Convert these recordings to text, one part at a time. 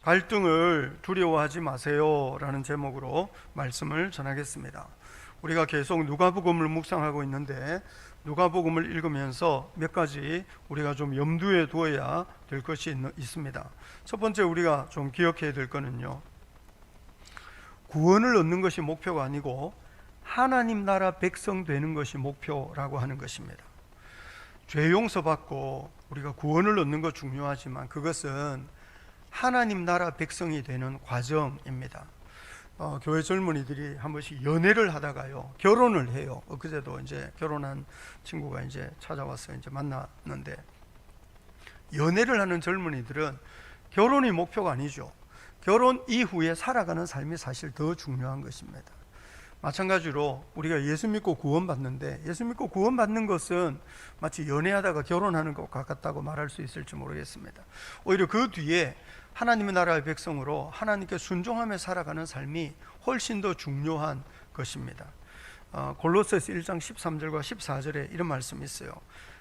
갈등을 두려워하지 마세요 라는 제목으로 말씀을 전하겠습니다. 우리가 계속 누가복음을 묵상하고 있는데 누가복음을 읽으면서 몇 가지 우리가 좀 염두에 두어야 될 것이 있습니다. 첫 번째 우리가 좀 기억해야 될 것은요, 구원을 얻는 것이 목표가 아니고 하나님 나라 백성 되는 것이 목표라고 하는 것입니다. 죄 용서받고 우리가 구원을 얻는 것 중요하지만 그것은 하나님 나라 백성이 되는 과정입니다. 교회 젊은이들이 한 번씩 연애를 하다가요, 결혼을 해요. 그제도 이제 결혼한 친구가 이제 찾아와서 이제 만났는데, 연애를 하는 젊은이들은 결혼이 목표가 아니죠. 결혼 이후에 살아가는 삶이 사실 더 중요한 것입니다. 마찬가지로 우리가 예수 믿고 구원받는데, 예수 믿고 구원받는 것은 마치 연애하다가 결혼하는 것과 같다고 말할 수 있을지 모르겠습니다. 오히려 그 뒤에 하나님의 나라의 백성으로 하나님께 순종하며 살아가는 삶이 훨씬 더 중요한 것입니다. 골로새서 1장 13절과 14절에 이런 말씀이 있어요.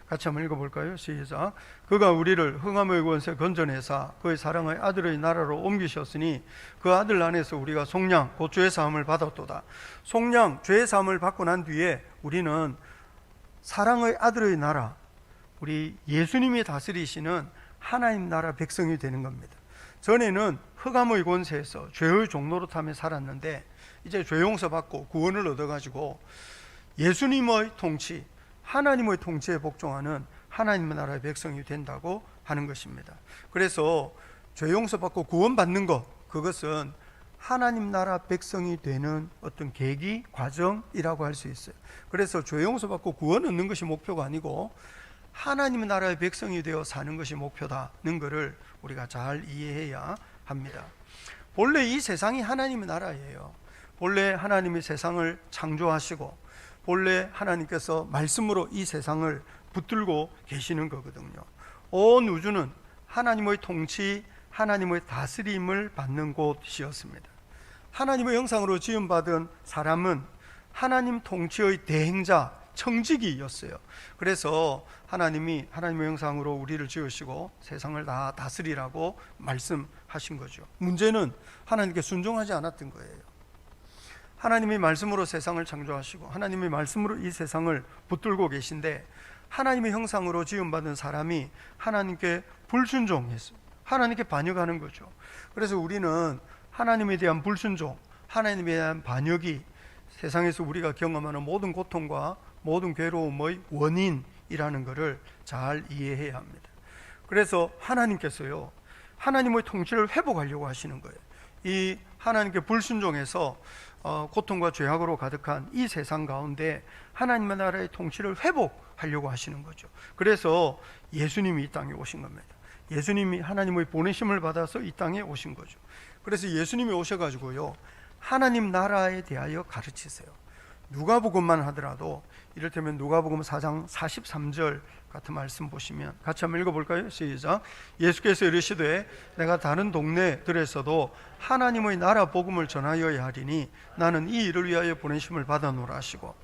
같이 한번 읽어볼까요? 시작. 그가 우리를 흑암의 권세 건져내사 그의 사랑의 아들의 나라로 옮기셨으니 그 아들 안에서 우리가 속량 곧 죄의 사함을 받았도다. 속량 죄의 사함을 받고 난 뒤에 우리는 사랑의 아들의 나라, 우리 예수님이 다스리시는 하나님 나라 백성이 되는 겁니다. 전에는 흑암의 권세에서 죄의 종노릇하며 살았는데 이제 죄 용서받고 구원을 얻어가지고 예수님의 통치, 하나님의 통치에 복종하는 하나님의 나라의 백성이 된다고 하는 것입니다. 그래서 죄 용서받고 구원받는 것, 그것은 하나님 나라 백성이 되는 어떤 계기, 과정이라고 할 수 있어요. 그래서 죄 용서받고 구원 얻는 것이 목표가 아니고 하나님의 나라의 백성이 되어 사는 것이 목표다는 것을 우리가 잘 이해해야 합니다. 본래 이 세상이 하나님의 나라예요. 본래 하나님이 세상을 창조하시고 본래 하나님께서 말씀으로 이 세상을 붙들고 계시는 거거든요. 온 우주는 하나님의 통치, 하나님의 다스림을 받는 곳이었습니다. 하나님의 형상으로 지음받은 사람은 하나님 통치의 대행자, 청지기였어요. 그래서 하나님이 하나님의 형상으로 우리를 지으시고 세상을 다 다스리라고 말씀하신 거죠. 문제는 하나님께 순종하지 않았던 거예요. 하나님이 말씀으로 세상을 창조하시고 하나님이 말씀으로 이 세상을 붙들고 계신데, 하나님의 형상으로 지음받은 사람이 하나님께 불순종했어요. 하나님께 반역하는 거죠. 그래서 우리는 하나님에 대한 불순종, 하나님에 대한 반역이 세상에서 우리가 경험하는 모든 고통과 모든 괴로움의 원인이라는 것을 잘 이해해야 합니다. 그래서 하나님께서요, 하나님의 통치를 회복하려고 하시는 거예요. 이 하나님께 불순종해서 고통과 죄악으로 가득한 이 세상 가운데 하나님의 나라의 통치를 회복하려고 하시는 거죠. 그래서 예수님이 이 땅에 오신 겁니다. 예수님이 하나님의 보내심을 받아서 이 땅에 오신 거죠. 그래서 예수님이 오셔가지고요, 하나님 나라에 대하여 가르치세요. 누가복음만 하더라도 이를테면 누가복음 4장 43절 같은 말씀 보시면 같이 한번 읽어볼까요? 시작. 예수께서 이르시되 내가 다른 동네들에서도 하나님의 나라 복음을 전하여야 하리니 나는 이 일을 위하여 보내심을 받아노라 하시고,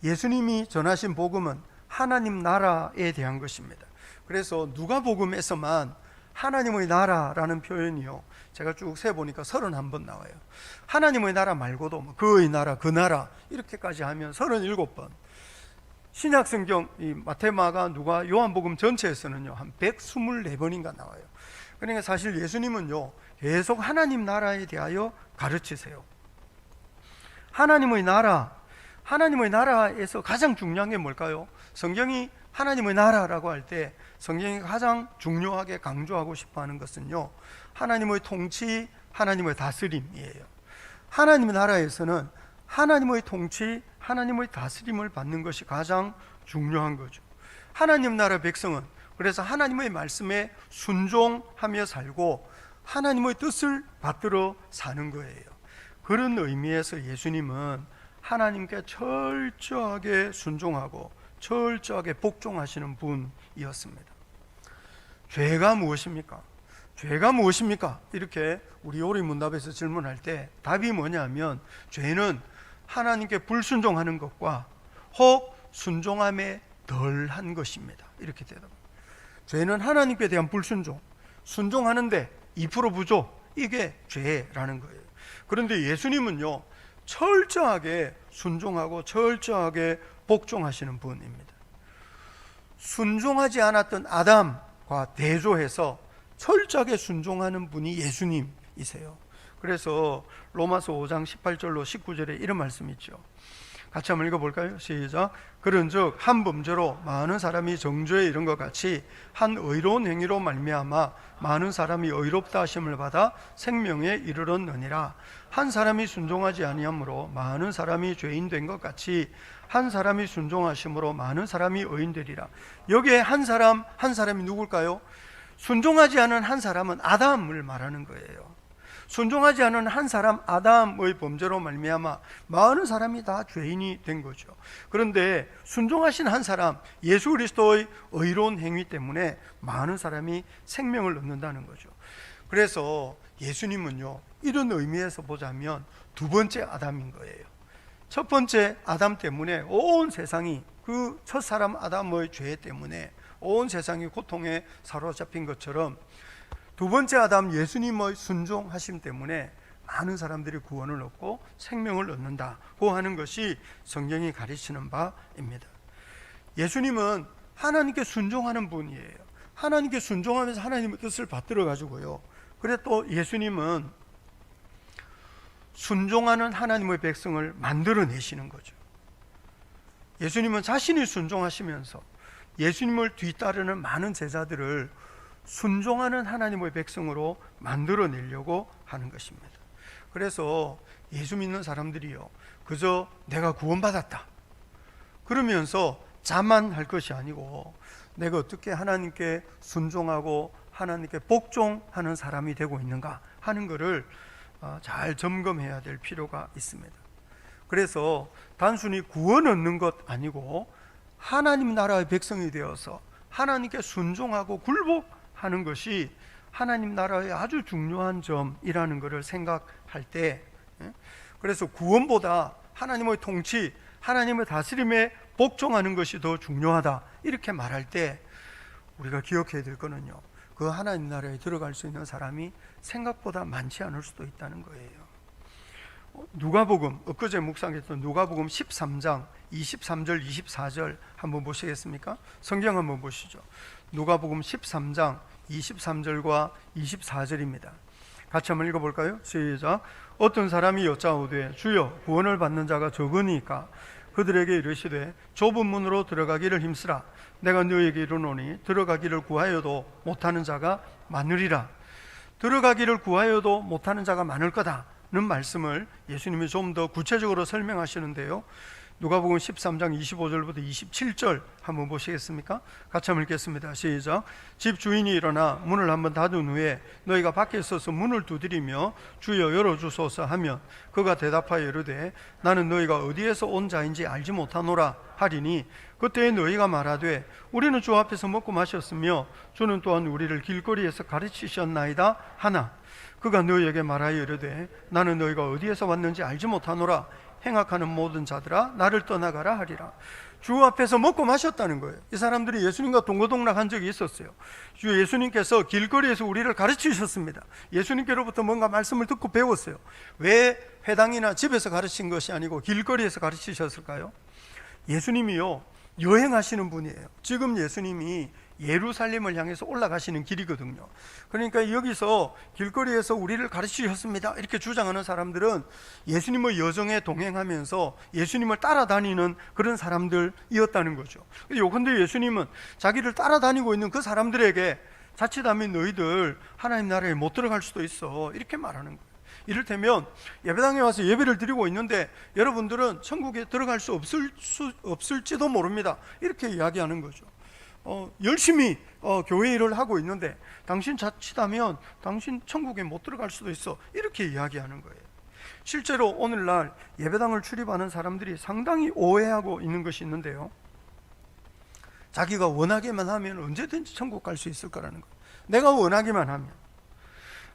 예수님이 전하신 복음은 하나님 나라에 대한 것입니다. 그래서 누가복음에서만 하나님의 나라라는 표현이요, 제가 쭉 세보니까 31번 나와요. 하나님의 나라 말고도 뭐 그의 나라, 그 나라 이렇게까지 하면 37번. 신약성경 이 마태, 마가, 누가, 요한복음 전체에서는요 한 124번인가 나와요. 그러니까 사실 예수님은요 계속 하나님 나라에 대하여 가르치세요. 하나님의 나라, 하나님의 나라에서 가장 중요한 게 뭘까요? 성경이 하나님의 나라라고 할 때 성경이 가장 중요하게 강조하고 싶어 하는 것은요, 하나님의 통치, 하나님의 다스림이에요. 하나님의 나라에서는 하나님의 통치, 하나님의 다스림을 받는 것이 가장 중요한 거죠. 하나님 나라 백성은 그래서 하나님의 말씀에 순종하며 살고 하나님의 뜻을 받들어 사는 거예요. 그런 의미에서 예수님은 하나님께 철저하게 순종하고 철저하게 복종하시는 분이었습니다. 죄가 무엇입니까? 죄가 무엇입니까? 이렇게 우리 요리문답에서 질문할 때 답이 뭐냐면, 죄는 하나님께 불순종하는 것과 혹 순종함에 덜한 것입니다. 이렇게 대답합니다. 죄는 하나님께 대한 불순종, 순종하는데 2% 부족, 이게 죄라는 거예요. 그런데 예수님은요, 철저하게 순종하고 철저하게 복종하시는 분입니다. 순종하지 않았던 아담과 대조해서 철저하게 순종하는 분이 예수님이세요. 그래서 로마서 5장 18절로 19절에 이런 말씀이 있죠. 같이 한번 읽어볼까요? 시작. 그런즉 한 범죄로 많은 사람이 정죄에 이른 것 같이 한 의로운 행위로 말미암아 많은 사람이 의롭다 하심을 받아 생명에 이르렀느니라. 한 사람이 순종하지 아니함으로 많은 사람이 죄인 된 것 같이 한 사람이 순종하심으로 많은 사람이 의인 되리라. 여기에 한 사람이 누굴까요? 순종하지 않은 한 사람은 아담을 말하는 거예요. 순종하지 않은 한 사람 아담의 범죄로 말미암아 많은 사람이 다 죄인이 된 거죠. 그런데 순종하신 한 사람 예수 그리스도의 의로운 행위 때문에 많은 사람이 생명을 얻는다는 거죠. 그래서 예수님은요, 이런 의미에서 보자면 두 번째 아담인 거예요. 첫 번째 아담 때문에 온 세상이, 그 첫사람 아담의 죄 때문에 온 세상이 고통에 사로잡힌 것처럼 두 번째 아담 예수님의 순종하심 때문에 많은 사람들이 구원을 얻고 생명을 얻는다고 하는 것이 성경이 가르치는 바입니다. 예수님은 하나님께 순종하는 분이에요. 하나님께 순종하면서 하나님의 뜻을 받들어 가지고요, 그래 또 예수님은 순종하는 하나님의 백성을 만들어내시는 거죠. 예수님은 자신이 순종하시면서 예수님을 뒤따르는 많은 제자들을 순종하는 하나님의 백성으로 만들어내려고 하는 것입니다. 그래서 예수 믿는 사람들이요, 그저 내가 구원받았다 그러면서 자만할 것이 아니고 내가 어떻게 하나님께 순종하고 하나님께 복종하는 사람이 되고 있는가 하는 것을 잘 점검해야 될 필요가 있습니다. 그래서 단순히 구원 얻는 것 아니고 하나님 나라의 백성이 되어서 하나님께 순종하고 굴복하는 것이 하나님 나라의 아주 중요한 점이라는 것을 생각할 때, 그래서 구원보다 하나님의 통치, 하나님의 다스림에 복종하는 것이 더 중요하다 이렇게 말할 때 우리가 기억해야 될 거는요, 그 하나님 나라에 들어갈 수 있는 사람이 생각보다 많지 않을 수도 있다는 거예요. 누가복음, 엊그제 묵상했던 누가복음 13장 23절 24절 한번 보시겠습니까? 성경 한번 보시죠. 누가복음 13장 23절과 24절입니다. 같이 한번 읽어볼까요? 시작. 어떤 사람이 여짜오되 주여 구원을 받는 자가 적으니까 그들에게 이르시되 좁은 문으로 들어가기를 힘쓰라. 내가 너에게 이르노니 들어가기를 구하여도 못하는 자가 많으리라. 들어가기를 구하여도 못하는 자가 많을 거다는 말씀을 예수님이 좀 더 구체적으로 설명하시는데요, 누가복음 13장 25절부터 27절 한번 보시겠습니까? 같이 한번 읽겠습니다. 시작. 집 주인이 일어나 문을 한번 닫은 후에 너희가 밖에 서서 문을 두드리며 주여 열어주소서 하면 그가 대답하여 이르되 나는 너희가 어디에서 온 자인지 알지 못하노라 하리니 그때에 너희가 말하되 우리는 주 앞에서 먹고 마셨으며 주는 또한 우리를 길거리에서 가르치셨나이다 하나 그가 너희에게 말하여 이르되 나는 너희가 어디에서 왔는지 알지 못하노라. 행악하는 모든 자들아 나를 떠나가라 하리라. 주 앞에서 먹고 마셨다는 거예요. 이 사람들이 예수님과 동고동락한 적이 있었어요. 주 예수님께서 길거리에서 우리를 가르치셨습니다. 예수님께로부터 뭔가 말씀을 듣고 배웠어요. 왜 회당이나 집에서 가르친 것이 아니고 길거리에서 가르치셨을까요? 예수님이요, 여행하시는 분이에요. 지금 예수님이 예루살렘을 향해서 올라가시는 길이거든요. 그러니까 여기서 길거리에서 우리를 가르치셨습니다 이렇게 주장하는 사람들은 예수님의 여정에 동행하면서 예수님을 따라다니는 그런 사람들이었다는 거죠. 근데 예수님은 자기를 따라다니고 있는 그 사람들에게 자칫하면 너희들 하나님 나라에 못 들어갈 수도 있어 이렇게 말하는 거예요. 이를테면 예배당에 와서 예배를 드리고 있는데 여러분들은 천국에 들어갈 수 없을지도 모릅니다 이렇게 이야기하는 거죠. 열심히 교회 일을 하고 있는데 당신 자칫하면 당신 천국에 못 들어갈 수도 있어 이렇게 이야기하는 거예요. 실제로 오늘날 예배당을 출입하는 사람들이 상당히 오해하고 있는 것이 있는데요, 자기가 원하기만 하면 언제든지 천국 갈 수 있을 거라는 거예요. 내가 원하기만 하면.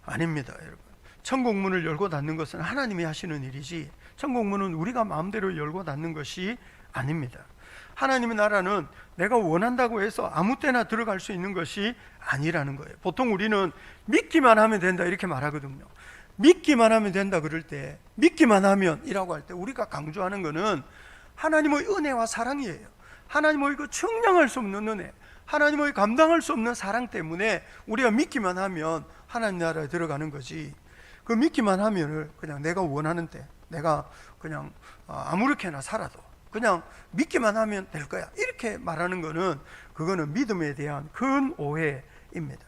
아닙니다 여러분. 천국 문을 열고 닫는 것은 하나님이 하시는 일이지 천국 문은 우리가 마음대로 열고 닫는 것이 아닙니다. 하나님의 나라는 내가 원한다고 해서 아무 때나 들어갈 수 있는 것이 아니라는 거예요. 보통 우리는 믿기만 하면 된다 이렇게 말하거든요. 믿기만 하면 된다 그럴 때, 믿기만 하면 이라고 할 때 우리가 강조하는 것은 하나님의 은혜와 사랑이에요. 하나님의 그 측량할 수 없는 은혜, 하나님의 감당할 수 없는 사랑 때문에 우리가 믿기만 하면 하나님 나라에 들어가는 거지, 그 믿기만 하면은 그냥 내가 원하는 때 내가 그냥 아무렇게나 살아도 그냥 믿기만 하면 될 거야 이렇게 말하는 거는, 그거는 믿음에 대한 큰 오해입니다.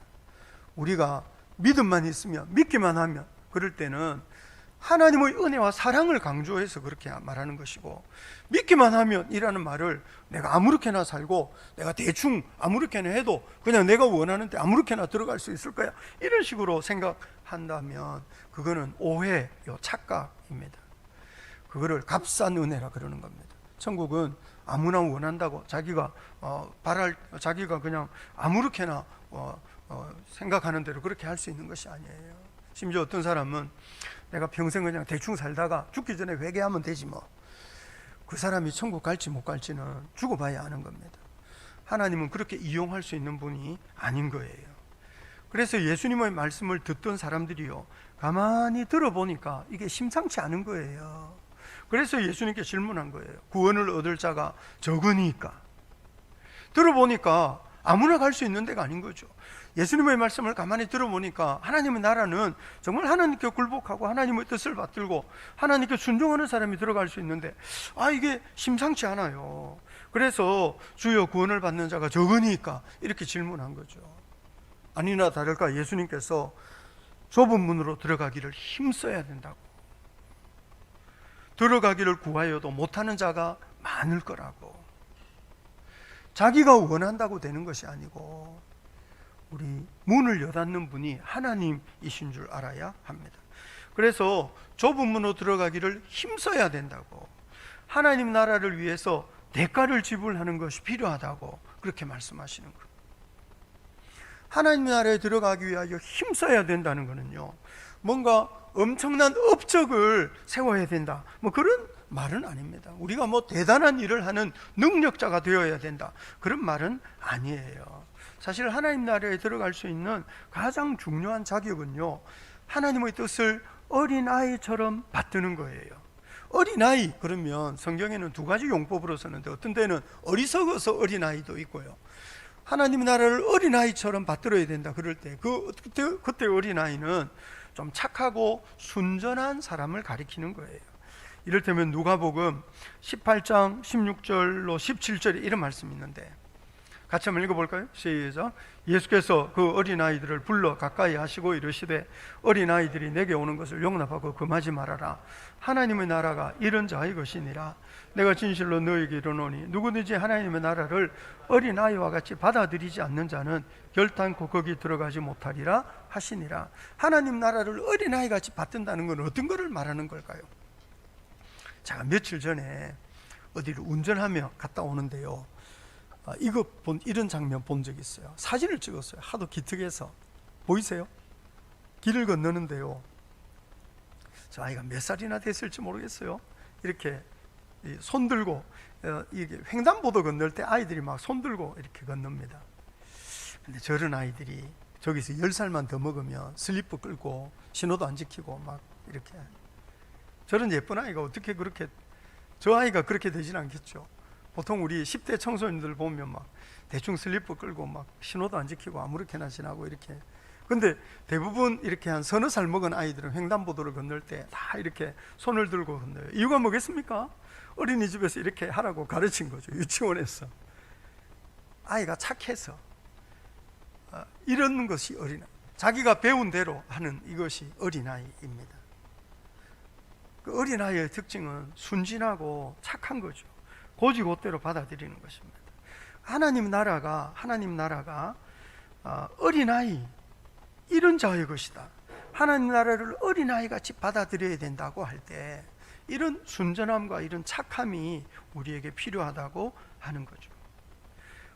우리가 믿음만 있으면, 믿기만 하면, 그럴 때는 하나님의 은혜와 사랑을 강조해서 그렇게 말하는 것이고, 믿기만 하면 이라는 말을 내가 아무렇게나 살고 내가 대충 아무렇게나 해도 그냥 내가 원하는 데 아무렇게나 들어갈 수 있을 거야 이런 식으로 생각한다면 그거는 오해요, 착각입니다. 그거를 값싼 은혜라 그러는 겁니다. 천국은 아무나 원한다고 자기가 자기가 그냥 아무렇게나 생각하는 대로 그렇게 할 수 있는 것이 아니에요. 심지어 어떤 사람은 내가 평생 그냥 대충 살다가 죽기 전에 회개하면 되지 뭐, 그 사람이 천국 갈지 못 갈지는 죽어봐야 아는 겁니다. 하나님은 그렇게 이용할 수 있는 분이 아닌 거예요. 그래서 예수님의 말씀을 듣던 사람들이요, 가만히 들어보니까 이게 심상치 않은 거예요. 그래서 예수님께 질문한 거예요. 구원을 얻을 자가 적으니까. 들어보니까 아무나 갈 수 있는 데가 아닌 거죠. 예수님의 말씀을 가만히 들어보니까 하나님의 나라는 정말 하나님께 굴복하고 하나님의 뜻을 받들고 하나님께 순종하는 사람이 들어갈 수 있는데, 이게 심상치 않아요. 그래서 주여 구원을 받는 자가 적으니까 이렇게 질문한 거죠. 아니나 다를까 예수님께서 좁은 문으로 들어가기를 힘써야 된다고, 들어가기를 구하여도 못하는 자가 많을 거라고, 자기가 원한다고 되는 것이 아니고 우리 문을 여닫는 분이 하나님이신 줄 알아야 합니다. 그래서 좁은 문으로 들어가기를 힘써야 된다고, 하나님 나라를 위해서 대가를 지불하는 것이 필요하다고 그렇게 말씀하시는 거예요. 하나님 나라에 들어가기 위하여 힘써야 된다는 것은요, 뭔가 엄청난 업적을 세워야 된다 뭐 그런 말은 아닙니다. 우리가 뭐 대단한 일을 하는 능력자가 되어야 된다 그런 말은 아니에요. 사실 하나님 나라에 들어갈 수 있는 가장 중요한 자격은요, 하나님의 뜻을 어린아이처럼 받드는 거예요. 어린아이 그러면 성경에는 두 가지 용법으로 쓰는데, 어떤 때는 어리석어서 어린아이도 있고요, 하나님 나라를 어린아이처럼 받들어야 된다 그럴 때 그때 어린아이는 좀 착하고 순전한 사람을 가리키는 거예요. 이를테면 누가복음 18장 16절로 17절에 이런 말씀이 있는데, 같이 한번 읽어볼까요? 시작. 예수께서 그 어린아이들을 불러 가까이 하시고 이르시되 어린아이들이 내게 오는 것을 용납하고 금하지 말아라. 하나님의 나라가 이런 자의 것이니라. 내가 진실로 너희에게 이르노니 누구든지 하나님의 나라를 어린아이와 같이 받아들이지 않는 자는 결단코 거기 들어가지 못하리라 하시니라. 하나님 나라를 어린아이같이 받든다는 건 어떤 것을 말하는 걸까요? 제가 며칠 전에 어디를 운전하며 갔다 오는데요, 이런 장면 본 적 있어요. 사진을 찍었어요. 하도 기특해서. 보이세요? 길을 건너는데요, 저 아이가 몇 살이나 됐을지 모르겠어요. 이렇게 손 들고, 이게 횡단보도 건널 때 아이들이 막 손 들고 이렇게 건넙니다. 근데 저런 아이들이 저기서 10살만 더 먹으면 슬리퍼 끌고 신호도 안 지키고 막 이렇게, 저런 예쁜 아이가 어떻게 그렇게, 저 아이가 그렇게 되진 않겠죠. 보통 우리 10대 청소년들 보면 막 대충 슬리퍼 끌고 막 신호도 안 지키고 아무렇게나 지나고 이렇게. 근데 대부분 이렇게 한 서너 살 먹은 아이들은 횡단보도를 건널 때 다 이렇게 손을 들고 건너요. 이유가 뭐겠습니까? 어린이집에서 이렇게 하라고 가르친 거죠. 유치원에서. 아이가 착해서. 이런 것이 어린아이, 자기가 배운 대로 하는 이것이 어린아이입니다. 그 어린아이의 특징은 순진하고 착한 거죠. 고지고대로 받아들이는 것입니다. 하나님 나라가 어린아이 이런 자의 것이다, 하나님 나라를 어린아이같이 받아들여야 된다고 할 때 이런 순전함과 이런 착함이 우리에게 필요하다고 하는 거죠.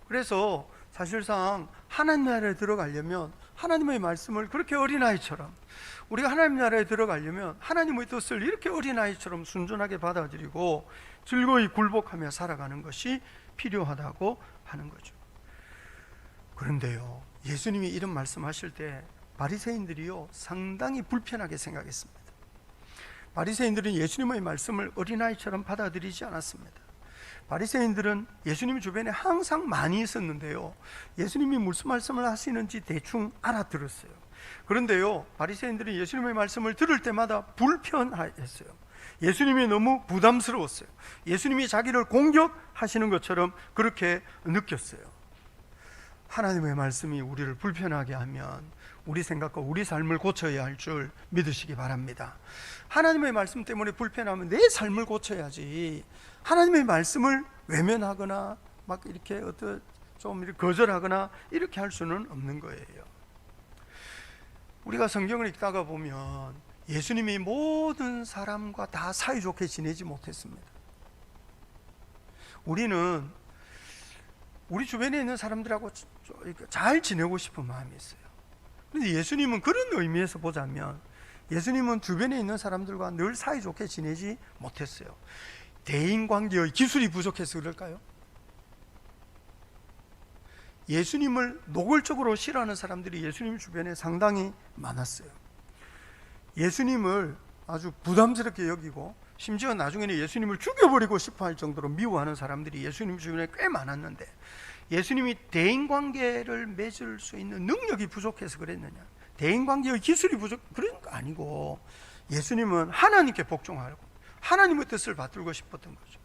그래서 사실상 하나님 나라에 들어가려면 하나님의 말씀을 그렇게 어린아이처럼, 우리가 하나님 나라에 들어가려면 하나님의 뜻을 이렇게 어린아이처럼 순전하게 받아들이고 즐거이 굴복하며 살아가는 것이 필요하다고 하는 거죠. 그런데요, 예수님이 이런 말씀하실 때 바리새인들이요 상당히 불편하게 생각했습니다. 바리새인들은 예수님의 말씀을 어린아이처럼 받아들이지 않았습니다. 바리새인들은 예수님 주변에 항상 많이 있었는데요, 예수님이 무슨 말씀을 하시는지 대충 알아들었어요. 그런데요, 바리새인들은 예수님의 말씀을 들을 때마다 불편했어요. 예수님이 너무 부담스러웠어요. 예수님이 자기를 공격하시는 것처럼 그렇게 느꼈어요. 하나님의 말씀이 우리를 불편하게 하면 우리 생각과 우리 삶을 고쳐야 할 줄 믿으시기 바랍니다. 하나님의 말씀 때문에 불편하면 내 삶을 고쳐야지, 하나님의 말씀을 외면하거나 막 이렇게 좀 이렇게 거절하거나 이렇게 할 수는 없는 거예요. 우리가 성경을 읽다가 보면 예수님이 모든 사람과 다 사이좋게 지내지 못했습니다. 우리는 우리 주변에 있는 사람들하고 잘 지내고 싶은 마음이 있어요. 그런데 예수님은 그런 의미에서 보자면 예수님은 주변에 있는 사람들과 늘 사이좋게 지내지 못했어요. 대인관계의 기술이 부족해서 그럴까요? 예수님을 노골적으로 싫어하는 사람들이 예수님 주변에 상당히 많았어요. 예수님을 아주 부담스럽게 여기고 심지어 나중에는 예수님을 죽여버리고 싶어 할 정도로 미워하는 사람들이 예수님 주변에 꽤 많았는데, 예수님이 대인관계를 맺을 수 있는 능력이 부족해서 그랬느냐, 대인관계의 기술이 그런 거 아니고 예수님은 하나님께 복종하고 하나님의 뜻을 받들고 싶었던 거죠.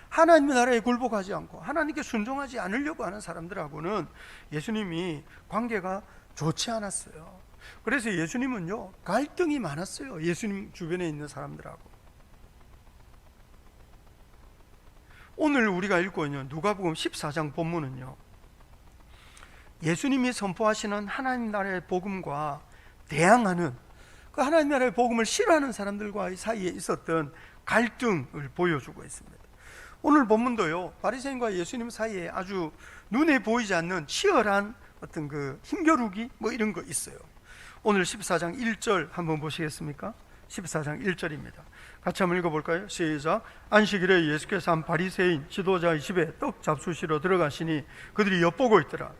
하나님의 나라에 굴복하지 않고 하나님께 순종하지 않으려고 하는 사람들하고는 예수님이 관계가 좋지 않았어요. 그래서 예수님은요 갈등이 많았어요. 예수님 주변에 있는 사람들하고. 오늘 우리가 읽고 있는 누가복음 14장 본문은요, 예수님이 선포하시는 하나님 나라의 복음과 대항하는 그 하나님 나라의 복음을 싫어하는 사람들과 사이에 있었던 갈등을 보여주고 있습니다. 오늘 본문도요, 바리새인과 예수님 사이에 아주 눈에 보이지 않는 치열한 어떤 그 힘겨루기 뭐 이런 거 있어요. 오늘 14장 1절 한번 보시겠습니까? 14장 1절입니다. 같이 한번 읽어볼까요? 시작. 안식일에 예수께서 한 바리새인 지도자의 집에 떡 잡수시러 들어가시니 그들이 엿보고 있더라.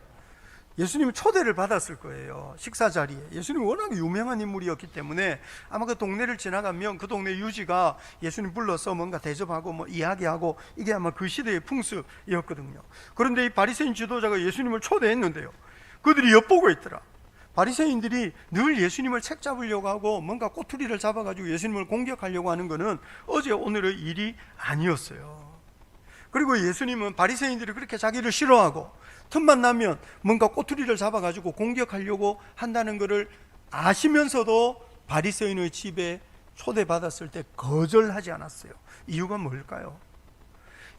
예수님은 초대를 받았을 거예요. 식사 자리에. 예수님이 워낙 유명한 인물이었기 때문에 아마 그 동네를 지나가면 그 동네 유지가 예수님 불러서 뭔가 대접하고 뭐 이야기하고, 이게 아마 그 시대의 풍습이었거든요. 그런데 이 바리새인 지도자가 예수님을 초대했는데요, 그들이 엿보고 있더라. 바리새인들이 늘 예수님을 책잡으려고 하고 뭔가 꼬투리를 잡아가지고 예수님을 공격하려고 하는 것은 어제 오늘의 일이 아니었어요. 그리고 예수님은 바리새인들이 그렇게 자기를 싫어하고 틈만 나면 뭔가 꼬투리를 잡아가지고 공격하려고 한다는 것을 아시면서도 바리새인의 집에 초대받았을 때 거절하지 않았어요. 이유가 뭘까요?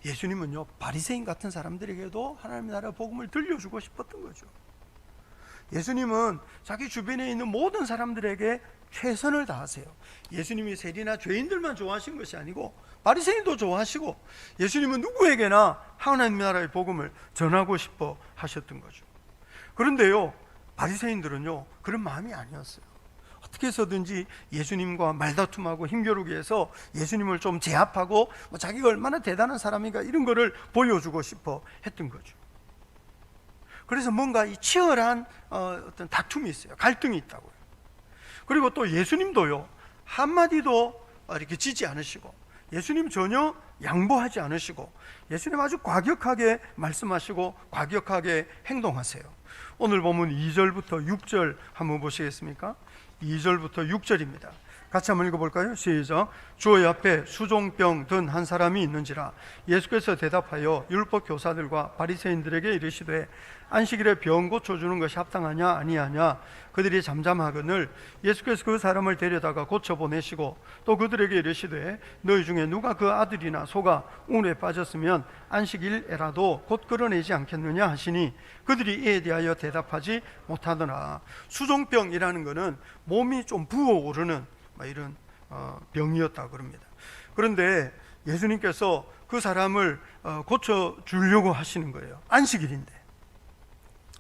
예수님은요 바리새인 같은 사람들에게도 하나님의 나라 복음을 들려주고 싶었던 거죠. 예수님은 자기 주변에 있는 모든 사람들에게 최선을 다하세요. 예수님이 세리나 죄인들만 좋아하신 것이 아니고 바리새인도 좋아하시고, 예수님은 누구에게나 하나님 나라의 복음을 전하고 싶어 하셨던 거죠. 그런데요 바리새인들은요 그런 마음이 아니었어요. 어떻게 해서든지 예수님과 말다툼하고 힘겨루기 해서 예수님을 좀 제압하고 자기가 얼마나 대단한 사람인가 이런 거를 보여주고 싶어 했던 거죠. 그래서 뭔가 이 치열한 어떤 다툼이 있어요. 갈등이 있다고요. 그리고 또 예수님도요 한마디도 이렇게 지지 않으시고, 예수님 전혀 양보하지 않으시고, 예수님 아주 과격하게 말씀하시고 과격하게 행동하세요. 오늘 보면 2절부터 6절 한번 보시겠습니까? 2절부터 6절입니다. 같이 한번 읽어볼까요? 시작. 주의 앞에 수종병 든 한 사람이 있는지라. 예수께서 대답하여 율법 교사들과 바리새인들에게 이르시되 안식일에 병 고쳐주는 것이 합당하냐 아니하냐. 그들이 잠잠하거늘 예수께서 그 사람을 데려다가 고쳐보내시고 또 그들에게 이르시되 너희 중에 누가 그 아들이나 소가 우물에 빠졌으면 안식일에라도 곧 끌어내지 않겠느냐 하시니 그들이 이에 대하여 대답하지 못하더라. 수종병이라는 것은 몸이 좀 부어오르는 이런 병이었다고 그럽니다. 그런데 예수님께서 그 사람을 고쳐주려고 하시는 거예요. 안식일인데.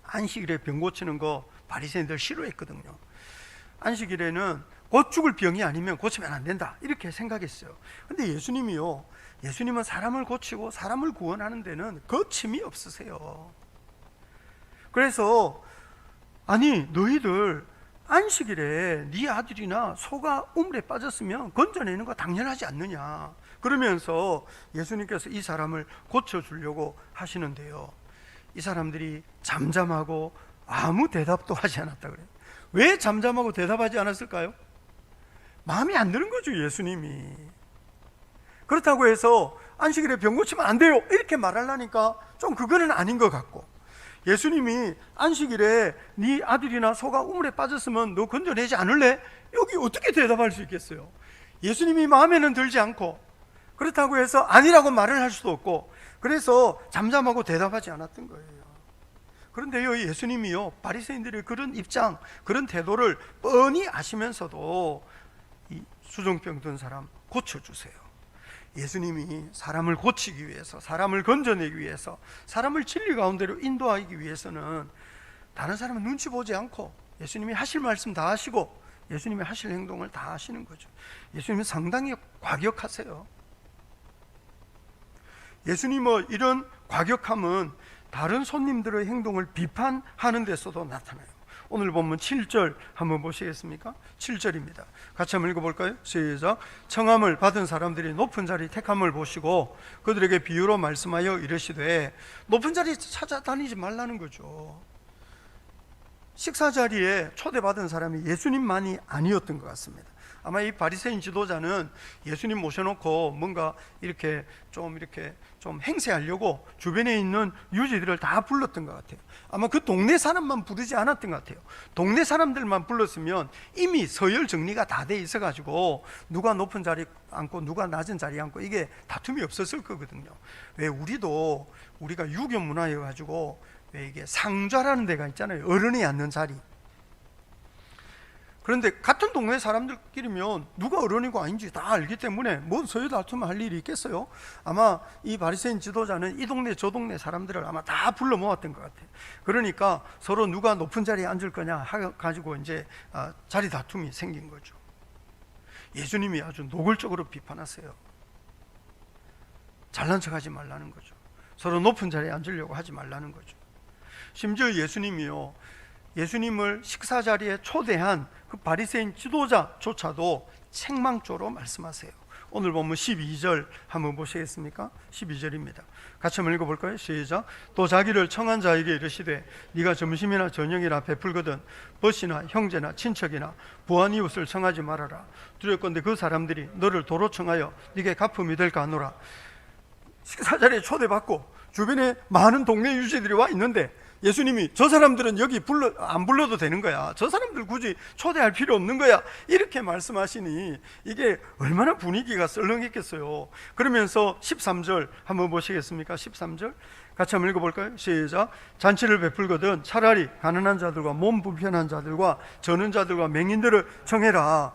안식일에 병 고치는 거 바리새인들 싫어했거든요. 안식일에는 곧 죽을 병이 아니면 고치면 안 된다 이렇게 생각했어요. 근데 예수님이요, 예수님은 사람을 고치고 사람을 구원하는 데는 거침이 없으세요. 그래서 아니 너희들 안식일에 네 아들이나 소가 우물에 빠졌으면 건져내는 거 당연하지 않느냐 그러면서 예수님께서 이 사람을 고쳐주려고 하시는데요, 이 사람들이 잠잠하고 아무 대답도 하지 않았다 그래요. 왜 잠잠하고 대답하지 않았을까요? 마음에 안 드는 거죠, 예수님이. 그렇다고 해서 안식일에 병 고치면 안 돼요 이렇게 말하려니까 좀 그거는 아닌 것 같고, 예수님이 안식일에 네 아들이나 소가 우물에 빠졌으면 너 건져내지 않을래? 여기 어떻게 대답할 수 있겠어요? 예수님이 마음에는 들지 않고, 그렇다고 해서 아니라고 말을 할 수도 없고, 그래서 잠잠하고 대답하지 않았던 거예요. 그런데요, 예수님이요, 바리새인들의 그런 입장, 그런 태도를 뻔히 아시면서도 이 수종병 든 사람 고쳐주세요. 예수님이 사람을 고치기 위해서, 사람을 건져내기 위해서, 사람을 진리 가운데로 인도하기 위해서는 다른 사람은 눈치 보지 않고 예수님이 하실 말씀 다 하시고 예수님이 하실 행동을 다 하시는 거죠. 예수님은 상당히 과격하세요. 예수님의 이런 과격함은 다른 손님들의 행동을 비판하는 데서도 나타나요. 오늘 본문 7절 한번 보시겠습니까? 7절입니다. 같이 한번 읽어볼까요? 시작. 청함을 받은 사람들이 높은 자리 택함을 보시고 그들에게 비유로 말씀하여 이르시되, 높은 자리 찾아다니지 말라는 거죠. 식사 자리에 초대받은 사람이 예수님만이 아니었던 것 같습니다. 아마 이 바리새인 지도자는 예수님 모셔놓고 뭔가 이렇게 좀 행세하려고 주변에 있는 유지들을 다 불렀던 것 같아요. 아마 그 동네 사람만 부르지 않았던 것 같아요. 동네 사람들만 불렀으면 이미 서열 정리가 다 돼 있어가지고 누가 높은 자리 앉고 누가 낮은 자리 앉고 이게 다툼이 없었을 거거든요. 왜 우리가 유교 문화여가지고 왜 이게 상좌라는 데가 있잖아요. 어른이 앉는 자리. 그런데 같은 동네 사람들끼리면 누가 어른이고 아닌지 다 알기 때문에 뭔 서열 다툼을 할 일이 있겠어요? 아마 이 바리새인 지도자는 이 동네 저 동네 사람들을 아마 다 불러 모았던 것 같아요. 그러니까 서로 누가 높은 자리에 앉을 거냐 가지고 이제 자리 다툼이 생긴 거죠. 예수님이 아주 노골적으로 비판하세요. 잘난 척하지 말라는 거죠. 서로 높은 자리에 앉으려고 하지 말라는 거죠. 심지어 예수님을 식사 자리에 초대한 그 바리새인 지도자조차도 책망조로 말씀하세요. 오늘 보면 12절 한번 보시겠습니까? 12절입니다. 같이 한번 읽어볼까요? 시작. 또 자기를 청한 자에게 이르시되, 네가 점심이나 저녁이나 베풀거든 벗이나 형제나 친척이나 부한 이웃을 청하지 말아라. 두렵건대 그 사람들이 너를 도로 청하여 네게 갚음이 될까 하노라. 식사 자리에 초대받고 주변에 많은 동네 유지들이 와 있는데 예수님이 저 사람들은 여기 안 불러도 되는 거야, 저 사람들 굳이 초대할 필요 없는 거야, 이렇게 말씀하시니 이게 얼마나 분위기가 썰렁했겠어요. 그러면서 13절 한번 보시겠습니까? 13절 같이 한번 읽어볼까요? 시작. 잔치를 베풀거든 차라리 가난한 자들과 몸 불편한 자들과 저는 자들과 맹인들을 청해라.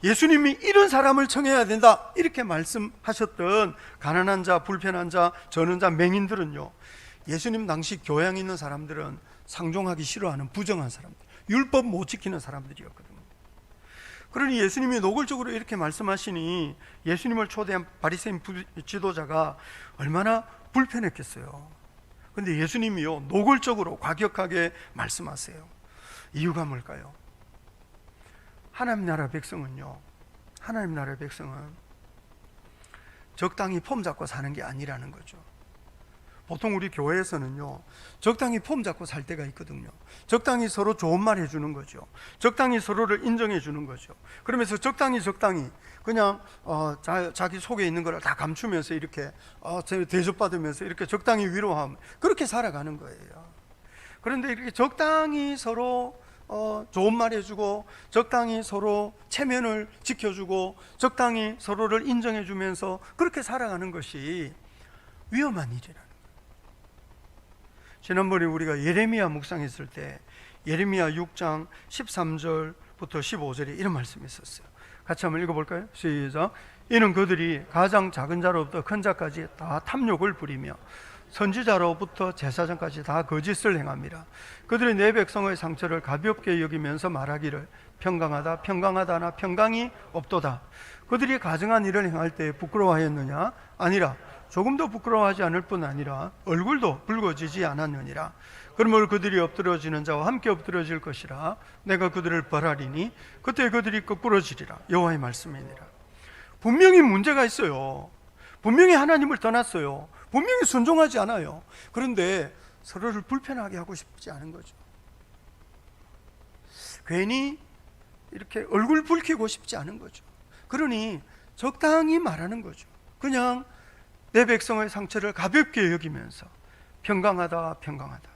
예수님이 이런 사람을 청해야 된다 이렇게 말씀하셨던 가난한 자, 불편한 자, 저는 자, 맹인들은요, 예수님 당시 교양 있는 사람들은 상종하기 싫어하는 부정한 사람들, 율법 못 지키는 사람들이었거든요. 그러니 예수님이 노골적으로 이렇게 말씀하시니 예수님을 초대한 바리새인 지도자가 얼마나 불편했겠어요. 그런데 예수님이요, 노골적으로 과격하게 말씀하세요. 이유가 뭘까요? 하나님 나라 백성은요, 하나님 나라의 백성은 적당히 폼 잡고 사는 게 아니라는 거죠. 보통 우리 교회에서는요, 적당히 폼 잡고 살 때가 있거든요. 적당히 서로 좋은 말 해주는 거죠. 적당히 서로를 인정해 주는 거죠. 그러면서 적당히 그냥 자기 속에 있는 걸 다 감추면서 이렇게 대접받으면서 이렇게 적당히 위로하면 그렇게 살아가는 거예요. 그런데 이렇게 적당히 서로 좋은 말 해주고 적당히 서로 체면을 지켜주고 적당히 서로를 인정해 주면서 그렇게 살아가는 것이 위험한 일이라는 거예요. 지난번에 우리가 예레미야 묵상했을 때 예레미야 6장 13절부터 15절에 이런 말씀이 있었어요. 같이 한번 읽어볼까요? 시작. 이는 그들이 가장 작은 자로부터 큰 자까지 다 탐욕을 부리며 선지자로부터 제사장까지 다 거짓을 행함이라. 그들이 내 백성의 상처를 가볍게 여기면서 말하기를 평강하다 평강하다나 평강이 없도다. 그들이 가증한 일을 행할 때 부끄러워하였느냐? 아니라 조금도 부끄러워하지 않을 뿐 아니라 얼굴도 붉어지지 않았느니라. 그러므로 그들이 엎드러지는 자와 함께 엎드러질 것이라. 내가 그들을 벌하리니 그때 그들이 거꾸러지리라. 여호와의 말씀이니라. 분명히 문제가 있어요. 분명히 하나님을 떠났어요. 분명히 순종하지 않아요. 그런데 서로를 불편하게 하고 싶지 않은 거죠. 괜히 이렇게 얼굴 붉히고 싶지 않은 거죠. 그러니 적당히 말하는 거죠. 그냥 내 백성의 상처를 가볍게 여기면서 평강하다 평강하다.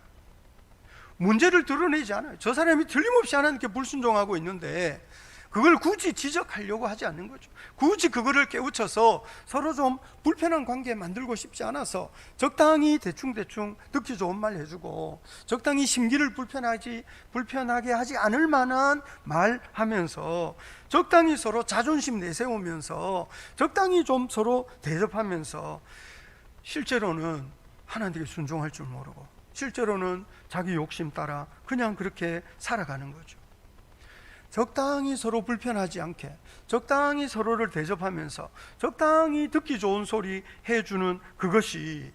문제를 드러내지 않아요. 저 사람이 틀림없이 하나님께 불순종하고 있는데 그걸 굳이 지적하려고 하지 않는 거죠. 굳이 그거를 깨우쳐서 서로 좀 불편한 관계 만들고 싶지 않아서 적당히 대충대충 듣기 좋은 말 해주고 적당히 심기를 불편하게 하지 않을 만한 말 하면서 적당히 서로 자존심 내세우면서 적당히 좀 서로 대접하면서 실제로는 하나님께 순종할 줄 모르고 실제로는 자기 욕심 따라 그냥 그렇게 살아가는 거죠. 적당히 서로 불편하지 않게 적당히 서로를 대접하면서 적당히 듣기 좋은 소리 해주는 그것이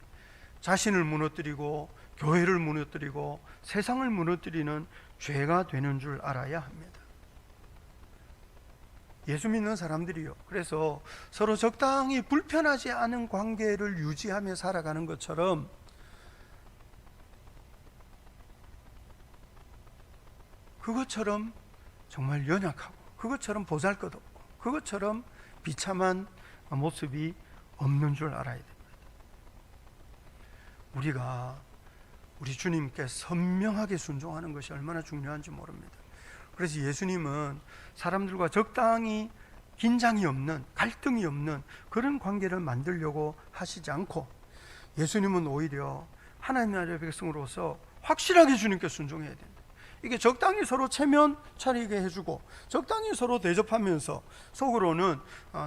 자신을 무너뜨리고 교회를 무너뜨리고 세상을 무너뜨리는 죄가 되는 줄 알아야 합니다. 예수 믿는 사람들이요, 그래서 서로 적당히 불편하지 않은 관계를 유지하며 살아가는 것처럼 그것처럼 정말 연약하고 그것처럼 보잘것없고 그것처럼 비참한 모습이 없는 줄 알아야 됩니다. 우리가 우리 주님께 선명하게 순종하는 것이 얼마나 중요한지 모릅니다. 그래서 예수님은 사람들과 적당히 긴장이 없는, 갈등이 없는 그런 관계를 만들려고 하시지 않고 예수님은 오히려 하나님 나라의 백성으로서 확실하게 주님께 순종해야 됩니다. 이게 적당히 서로 체면 차리게 해주고 적당히 서로 대접하면서 속으로는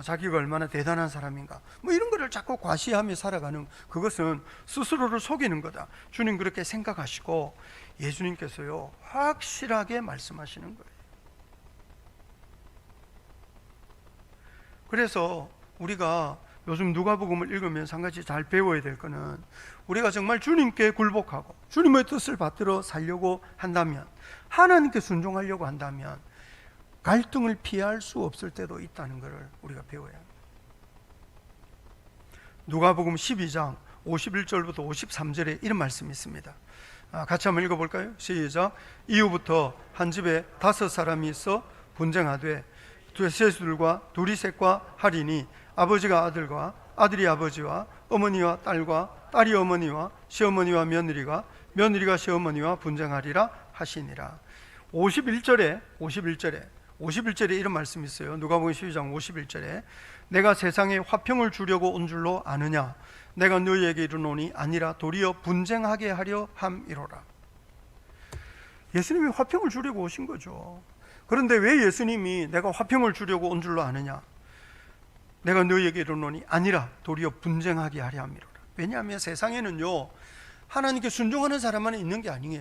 자기가 얼마나 대단한 사람인가 뭐 이런 거를 자꾸 과시하며 살아가는 그것은 스스로를 속이는 거다. 주님 그렇게 생각하시고 예수님께서요 확실하게 말씀하시는 거예요. 그래서 우리가 요즘 누가복음을 읽으면서 한 가지 잘 배워야 될 거는 우리가 정말 주님께 굴복하고 주님의 뜻을 받들어 살려고 한다면 하나님께 순종하려고 한다면 갈등을 피할 수 없을 때도 있다는 것을 우리가 배워야 합니다. 누가복음 12장 51절부터 53절에 이런 말씀이 있습니다. 같이 한번 읽어볼까요? 시작. 이후부터 한 집에 5사람이 있어 분쟁하되 셋들과 둘이 셋과 하리니 아버지가 아들과 아들이 아버지와 어머니와 딸과 딸이 어머니와 시어머니와 며느리가 시어머니와 분쟁하리라 하시니라. 51절에 이런 말씀이 있어요. 누가복음 12장 51절에 내가 세상에 화평을 주려고 온 줄로 아느냐? 내가 너희에게 이르노니 아니라 도리어 분쟁하게 하려 함이로라. 예수님이 화평을 주려고 오신 거죠. 그런데 왜 예수님이 내가 화평을 주려고 온 줄로 아느냐? 내가 너희에게 이르노니 아니라 도리어 분쟁하게 하려 함이로라. 왜냐하면 세상에는요 하나님께 순종하는 사람만 있는 게 아닌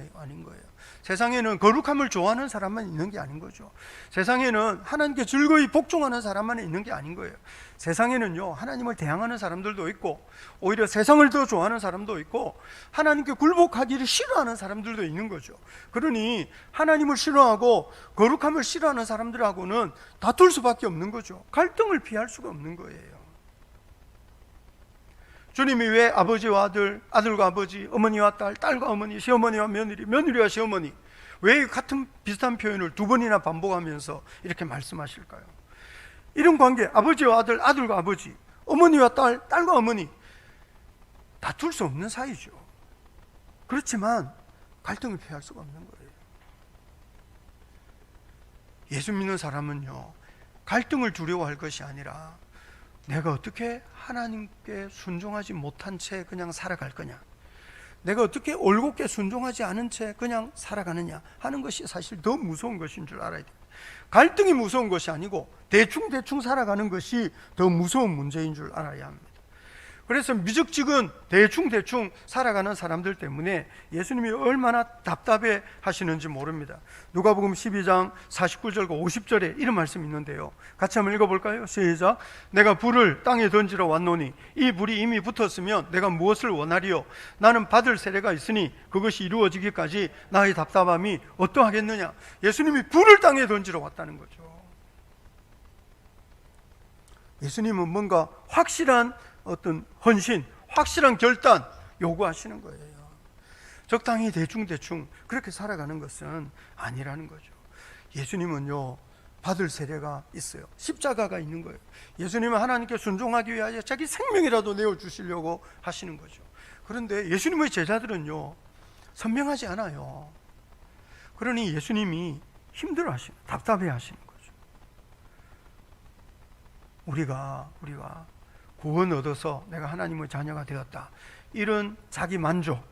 거예요. 세상에는 거룩함을 좋아하는 사람만 있는 게 아닌 거죠. 세상에는 하나님께 즐거이 복종하는 사람만 있는 게 아닌 거예요. 세상에는요 하나님을 대항하는 사람들도 있고 오히려 세상을 더 좋아하는 사람도 있고 하나님께 굴복하기를 싫어하는 사람들도 있는 거죠. 그러니 하나님을 싫어하고 거룩함을 싫어하는 사람들하고는 다툴 수밖에 없는 거죠. 갈등을 피할 수가 없는 거예요. 주님이 왜 아버지와 아들, 아들과 아버지, 어머니와 딸, 딸과 어머니, 시어머니와 며느리, 며느리와 시어머니 왜 같은 비슷한 표현을 두 번이나 반복하면서 이렇게 말씀하실까요? 이런 관계, 아버지와 아들, 아들과 아버지, 어머니와 딸, 딸과 어머니 다툴 수 없는 사이죠. 그렇지만 갈등을 피할 수가 없는 거예요. 예수 믿는 사람은요 갈등을 두려워할 것이 아니라 내가 어떻게 하나님께 순종하지 못한 채 그냥 살아갈 거냐, 내가 어떻게 올곧게 순종하지 않은 채 그냥 살아가느냐 하는 것이 사실 더 무서운 것인 줄 알아야 됩니다. 갈등이 무서운 것이 아니고 대충 살아가는 것이 더 무서운 문제인 줄 알아야 합니다. 그래서 미적지근 대충 살아가는 사람들 때문에 예수님이 얼마나 답답해 하시는지 모릅니다. 누가복음 12장 49절과 50절에 이런 말씀이 있는데요, 같이 한번 읽어볼까요? 시작. 내가 불을 땅에 던지러 왔노니 이 불이 이미 붙었으면 내가 무엇을 원하리요? 나는 받을 세례가 있으니 그것이 이루어지기까지 나의 답답함이 어떠하겠느냐. 예수님이 불을 땅에 던지러 왔다는 거죠. 예수님은 뭔가 확실한 어떤 헌신, 확실한 결단 요구하시는 거예요. 적당히 대충 그렇게 살아가는 것은 아니라는 거죠. 예수님은요, 받을 세례가 있어요. 십자가가 있는 거예요. 예수님은 하나님께 순종하기 위하여 자기 생명이라도 내어주시려고 하시는 거죠. 그런데 예수님의 제자들은요, 선명하지 않아요. 그러니 예수님이 힘들어 하시는, 답답해 하시는 거죠. 우리가 구원 얻어서 내가 하나님의 자녀가 되었다, 이런 자기 만족,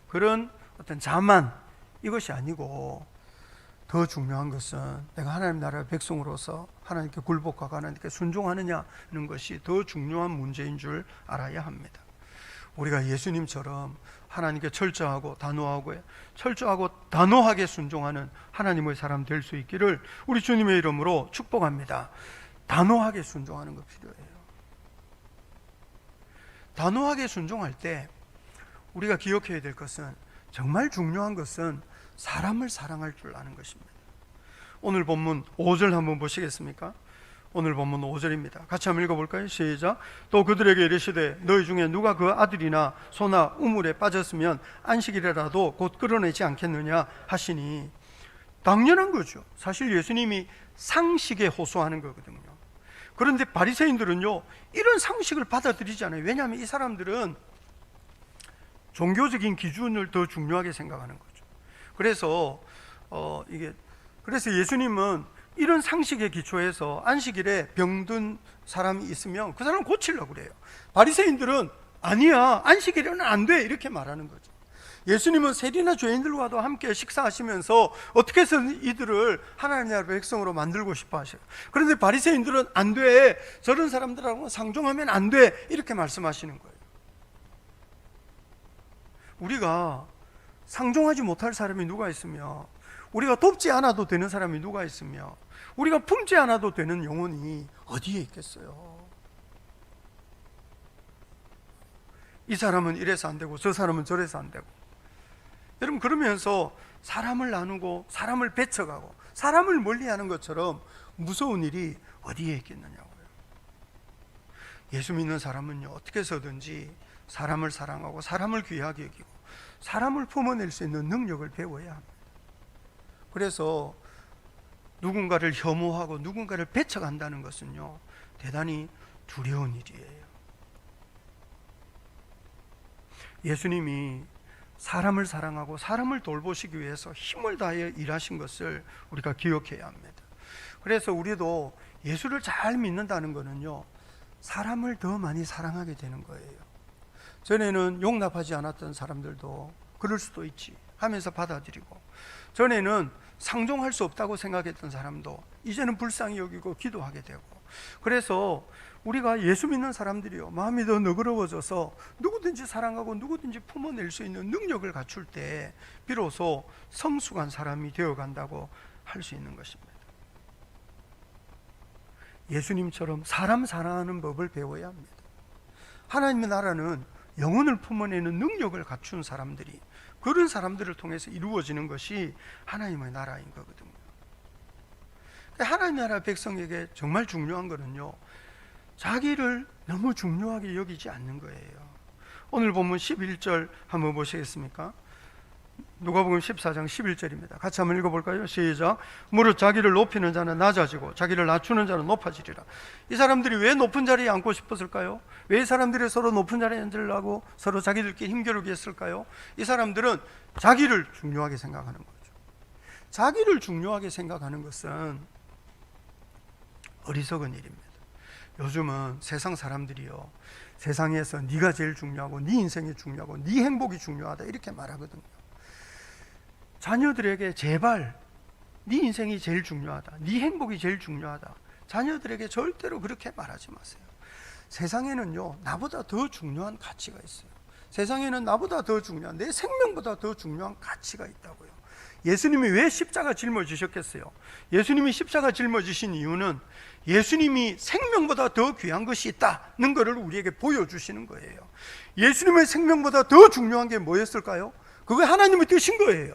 그런 어떤 자만, 이것이 아니고 더 중요한 것은 내가 하나님 나라의 백성으로서 하나님께 굴복하고 하나님께 순종하느냐는 것이 더 중요한 문제인 줄 알아야 합니다. 우리가 예수님처럼 하나님께 철저하고 단호하게 순종하는 하나님의 사람 될 수 있기를 우리 주님의 이름으로 축복합니다. 단호하게 순종하는 거 필요해요. 단호하게 순종할 때 우리가 기억해야 될 것은, 정말 중요한 것은 사람을 사랑할 줄 아는 것입니다. 오늘 본문 5절 한번 보시겠습니까? 오늘 본문 5절입니다. 같이 한번 읽어볼까요? 시작. 또 그들에게 이르시되 너희 중에 누가 그 아들이나 소나 우물에 빠졌으면 안식일에라도 곧 끌어내지 않겠느냐 하시니, 당연한 거죠. 사실 예수님이 상식에 호소하는 거거든요. 그런데 바리새인들은요, 이런 상식을 받아들이지 않아요. 왜냐하면 이 사람들은 종교적인 기준을 더 중요하게 생각하는 거죠. 그래서 예수님은 이런 상식에 기초해서 안식일에 병든 사람이 있으면 그 사람을 고치려고 그래요. 바리새인들은 아니야, 안식일에는 안 돼, 이렇게 말하는 거죠. 예수님은 세리나 죄인들과도 함께 식사하시면서 어떻게 해서든 이들을 하나님 나라의 백성으로 만들고 싶어 하셔요. 그런데 바리새인들은 안 돼, 저런 사람들하고 상종하면 안 돼, 이렇게 말씀하시는 거예요. 우리가 상종하지 못할 사람이 누가 있으며, 우리가 돕지 않아도 되는 사람이 누가 있으며, 우리가 품지 않아도 되는 영혼이 어디에 있겠어요? 이 사람은 이래서 안 되고 저 사람은 저래서 안 되고. 여러분, 그러면서 사람을 나누고 사람을 배척하고 사람을 멀리하는 것처럼 무서운 일이 어디에 있겠느냐고요. 예수 믿는 사람은요, 어떻게 해서든지 사람을 사랑하고 사람을 귀하게 여기고 사람을 품어낼 수 있는 능력을 배워야 합니다. 그래서 누군가를 혐오하고 누군가를 배척한다는 것은요, 대단히 두려운 일이에요. 예수님이 사람을 사랑하고 사람을 돌보시기 위해서 힘을 다해 일하신 것을 우리가 기억해야 합니다. 그래서 우리도 예수를 잘 믿는다는 것은요, 사람을 더 많이 사랑하게 되는 거예요. 전에는 용납하지 않았던 사람들도 그럴 수도 있지 하면서 받아들이고, 전에는 상종할 수 없다고 생각했던 사람도 이제는 불쌍히 여기고 기도하게 되고, 그래서 우리가 예수 믿는 사람들이요, 마음이 더 너그러워져서 누구든지 사랑하고 누구든지 품어낼 수 있는 능력을 갖출 때 비로소 성숙한 사람이 되어간다고 할 수 있는 것입니다. 예수님처럼 사람 사랑하는 법을 배워야 합니다. 하나님의 나라는 영혼을 품어내는 능력을 갖춘 사람들이, 그런 사람들을 통해서 이루어지는 것이 하나님의 나라인 거거든요. 하나님의 나라 백성에게 정말 중요한 거는요, 자기를 너무 중요하게 여기지 않는 거예요. 오늘 본문 11절 한번 보시겠습니까? 누가복음 14장 11절입니다. 같이 한번 읽어볼까요? 시작. 무릇 자기를 높이는 자는 낮아지고 자기를 낮추는 자는 높아지리라. 이 사람들이 왜 높은 자리에 앉고 싶었을까요? 왜 이 사람들이 서로 높은 자리에 앉으려고 서로 자기들끼리 힘겨루게 했을까요? 이 사람들은 자기를 중요하게 생각하는 거죠. 자기를 중요하게 생각하는 것은 어리석은 일입니다. 요즘은 세상 사람들이요, 세상에서 네가 제일 중요하고 네 인생이 중요하고 네 행복이 중요하다, 이렇게 말하거든요. 자녀들에게 제발 네 인생이 제일 중요하다, 네 행복이 제일 중요하다, 자녀들에게 절대로 그렇게 말하지 마세요. 세상에는요, 나보다 더 중요한 가치가 있어요. 세상에는 나보다 더 중요한, 내 생명보다 더 중요한 가치가 있다고요. 예수님이 왜 십자가 짊어지셨겠어요? 예수님이 십자가 짊어지신 이유는 예수님이 생명보다 더 귀한 것이 있다는 것을 우리에게 보여주시는 거예요. 예수님의 생명보다 더 중요한 게 뭐였을까요? 그게 하나님의 뜻인 거예요.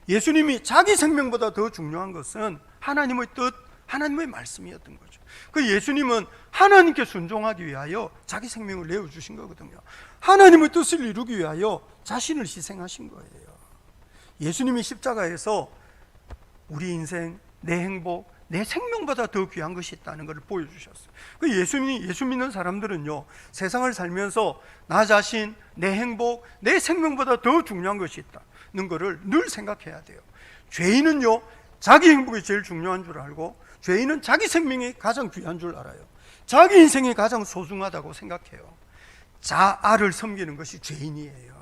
예수님이 자기 생명보다 더 중요한 것은 하나님의 뜻, 하나님의 말씀이었던 거죠. 그 예수님은 하나님께 순종하기 위하여 자기 생명을 내어주신 거거든요. 하나님의 뜻을 이루기 위하여 자신을 희생하신 거예요. 예수님이 십자가에서 우리 인생, 내 행복, 내 생명보다 더 귀한 것이 있다는 것을 보여주셨어요. 그 예수 믿는 사람들은요, 세상을 살면서 나 자신, 내 행복, 내 생명보다 더 중요한 것이 있다는 것을 늘 생각해야 돼요. 죄인은요, 자기 행복이 제일 중요한 줄 알고, 죄인은 자기 생명이 가장 귀한 줄 알아요. 자기 인생이 가장 소중하다고 생각해요. 자아를 섬기는 것이 죄인이에요.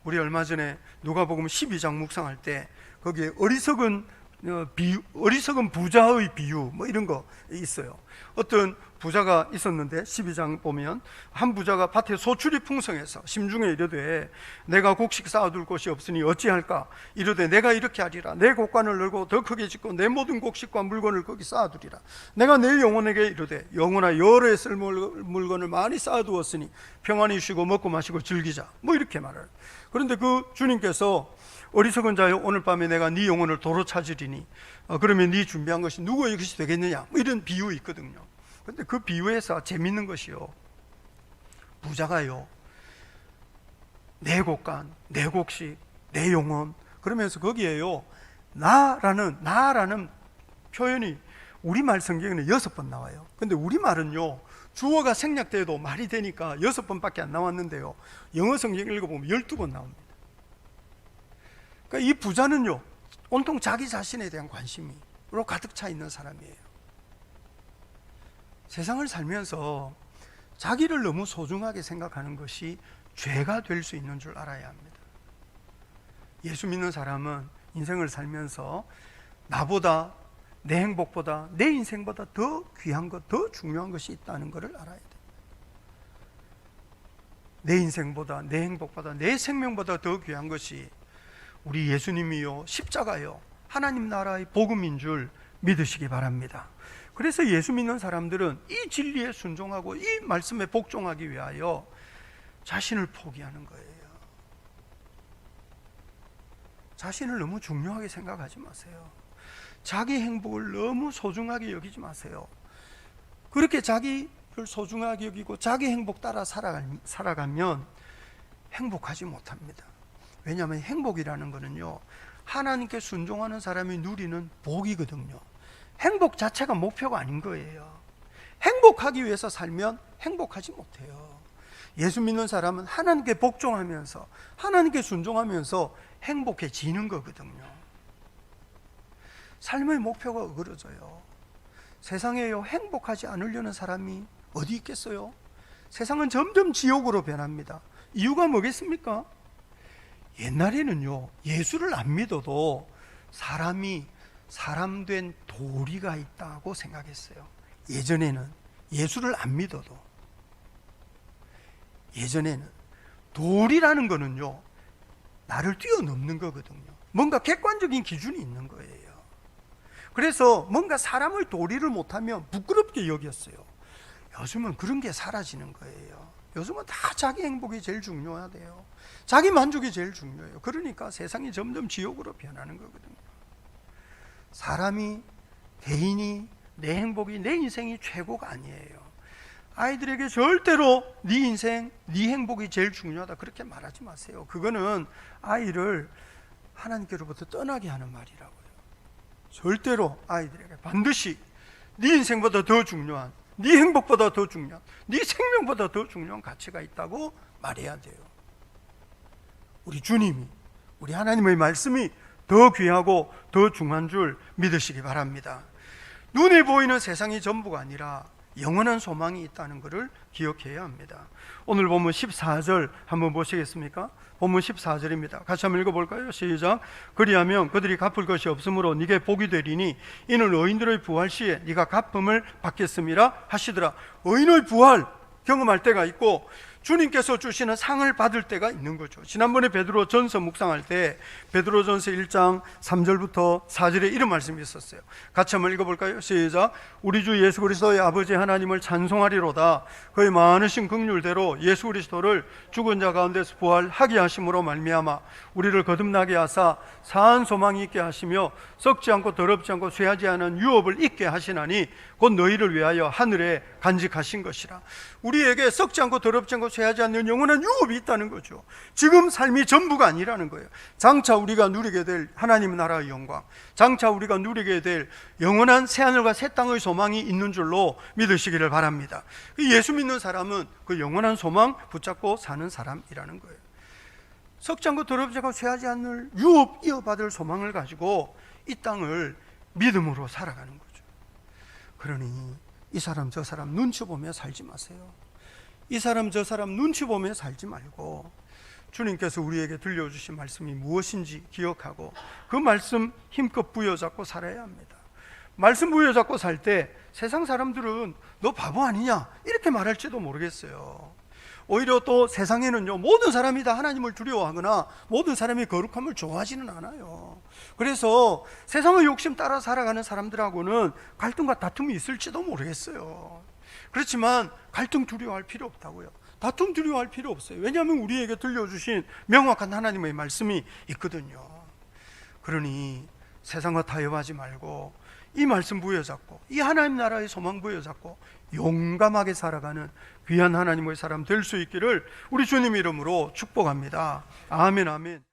우리 얼마 전에 누가복음 12장 묵상할 때 거기에 어리석은 부자의 비유 뭐 이런 거 있어요. 어떤 부자가 있었는데 12장 보면 한 부자가 밭에 소출이 풍성해서 심중에 이르되 내가 곡식 쌓아둘 곳이 없으니 어찌할까? 이르되 내가 이렇게 하리라. 내 곡관을 열고 더 크게 짓고 내 모든 곡식과 물건을 거기 쌓아두리라. 내가 내 영혼에게 이르되 영혼아 여러 해 쓸 물건을 많이 쌓아두었으니 평안히 쉬고 먹고 마시고 즐기자. 뭐 이렇게 말해요. 그런데 그 주님께서 어리석은 자여 오늘 밤에 내가 네 영혼을 도로 찾으리니 그러면 네 준비한 것이 누구의 것이 되겠느냐, 뭐 이런 비유 있거든요. 그런데 그 비유에서 재밌는 것이요, 부자가요 내 곡간, 내 곡식, 내 영혼 그러면서 거기에요 나라는 표현이 우리말 성경에는 6번 나와요. 근데 우리말은요 주어가 생략돼도 말이 되니까 6번밖에 안 나왔는데요, 영어 성경 읽어보면 12번 나옵니다. 그러니까 이 부자는요 온통 자기 자신에 대한 관심으로 가득 차 있는 사람이에요. 세상을 살면서 자기를 너무 소중하게 생각하는 것이 죄가 될 수 있는 줄 알아야 합니다. 예수 믿는 사람은 인생을 살면서 나보다, 내 행복보다, 내 인생보다 더 귀한 것, 더 중요한 것이 있다는 것을 알아야 됩니다. 내 인생보다, 내 행복보다, 내 생명보다 더 귀한 것이 우리 예수님이요 십자가요 하나님 나라의 복음인 줄 믿으시기 바랍니다. 그래서 예수 믿는 사람들은 이 진리에 순종하고 이 말씀에 복종하기 위하여 자신을 포기하는 거예요. 자신을 너무 중요하게 생각하지 마세요. 자기 행복을 너무 소중하게 여기지 마세요. 그렇게 자기를 소중하게 여기고 자기 행복 따라 살아가면 행복하지 못합니다. 왜냐하면 행복이라는 것은요 하나님께 순종하는 사람이 누리는 복이거든요. 행복 자체가 목표가 아닌 거예요. 행복하기 위해서 살면 행복하지 못해요. 예수 믿는 사람은 하나님께 복종하면서 하나님께 순종하면서 행복해지는 거거든요. 삶의 목표가 어그러져요. 세상에요 행복하지 않으려는 사람이 어디 있겠어요? 세상은 점점 지옥으로 변합니다. 이유가 뭐겠습니까? 옛날에는요 예수를 안 믿어도 사람이 사람 된 도리가 있다고 생각했어요. 예전에는 예수를 안 믿어도, 예전에는 도리라는 거는요 나를 뛰어넘는 거거든요. 뭔가 객관적인 기준이 있는 거예요. 그래서 뭔가 사람의 도리를 못하면 부끄럽게 여겼어요. 요즘은 그런 게 사라지는 거예요. 요즘은 다 자기 행복이 제일 중요하대요. 자기 만족이 제일 중요해요. 그러니까 세상이 점점 지옥으로 변하는 거거든요. 사람이, 개인이, 내 행복이, 내 인생이 최고가 아니에요. 아이들에게 절대로 네 인생, 네 행복이 제일 중요하다 그렇게 말하지 마세요. 그거는 아이를 하나님께로부터 떠나게 하는 말이라고요. 절대로 아이들에게 반드시 네 인생보다 더 중요한, 네 행복보다 더 중요한, 네 생명보다 더 중요한 가치가 있다고 말해야 돼요. 우리 주님이, 우리 하나님의 말씀이 더 귀하고 더 중요한 줄 믿으시기 바랍니다. 눈에 보이는 세상이 전부가 아니라 영원한 소망이 있다는 것을 기억해야 합니다. 오늘 본문 14절 한번 보시겠습니까? 본문 14절입니다. 같이 한번 읽어볼까요? 시작. 그리하면 그들이 갚을 것이 없으므로 네게 복이 되리니 이는 의인들의 부활 시에 네가 갚음을 받겠음이라 하시더라. 의인의 부활 경험할 때가 있고 주님께서 주시는 상을 받을 때가 있는 거죠. 지난번에 베드로전서 묵상할 때 베드로전서 1장 3절부터 4절에 이런 말씀이 있었어요. 같이 한번 읽어볼까요? 시작. 우리 주 예수 그리스도의 아버지 하나님을 찬송하리로다. 그의 많으신 긍휼대로 예수 그리스도를 죽은 자 가운데서 부활하게 하심으로 말미암아 우리를 거듭나게 하사 사한 소망이 있게 하시며 썩지 않고 더럽지 않고 쇠하지 않은 유업을 있게 하시나니 곧 너희를 위하여 하늘에 간직하신 것이라. 우리에게 썩지 않고 더럽지 않고 쇠하지 않는 영원한 유업이 있다는 거죠. 지금 삶이 전부가 아니라는 거예요. 장차 우리가 누리게 될 하나님 나라의 영광, 장차 우리가 누리게 될 영원한 새하늘과 새 땅의 소망이 있는 줄로 믿으시기를 바랍니다. 예수 믿는 사람은 그 영원한 소망 붙잡고 사는 사람이라는 거예요. 썩지 않고 더럽지 않고 쇠하지 않는 유업 이어받을 소망을 가지고 이 땅을 믿음으로 살아가는 거죠. 그러니 이 사람 저 사람 눈치 보며 살지 마세요. 이 사람 저 사람 눈치 보며 살지 말고 주님께서 우리에게 들려주신 말씀이 무엇인지 기억하고 그 말씀 힘껏 부여잡고 살아야 합니다. 말씀 부여잡고 살 때 세상 사람들은 너 바보 아니냐 이렇게 말할지도 모르겠어요. 오히려 또 세상에는요, 모든 사람이 다 하나님을 두려워하거나 모든 사람이 거룩함을 좋아하지는 않아요. 그래서 세상의 욕심 따라 살아가는 사람들하고는 갈등과 다툼이 있을지도 모르겠어요. 그렇지만 갈등 두려워할 필요 없다고요. 다툼 두려워할 필요 없어요. 왜냐하면 우리에게 들려주신 명확한 하나님의 말씀이 있거든요. 그러니 세상과 타협하지 말고 이 말씀 부여잡고 이 하나님 나라의 소망 부여잡고 용감하게 살아가는 귀한 하나님의 사람 될 수 있기를 우리 주님 이름으로 축복합니다. 아멘, 아멘.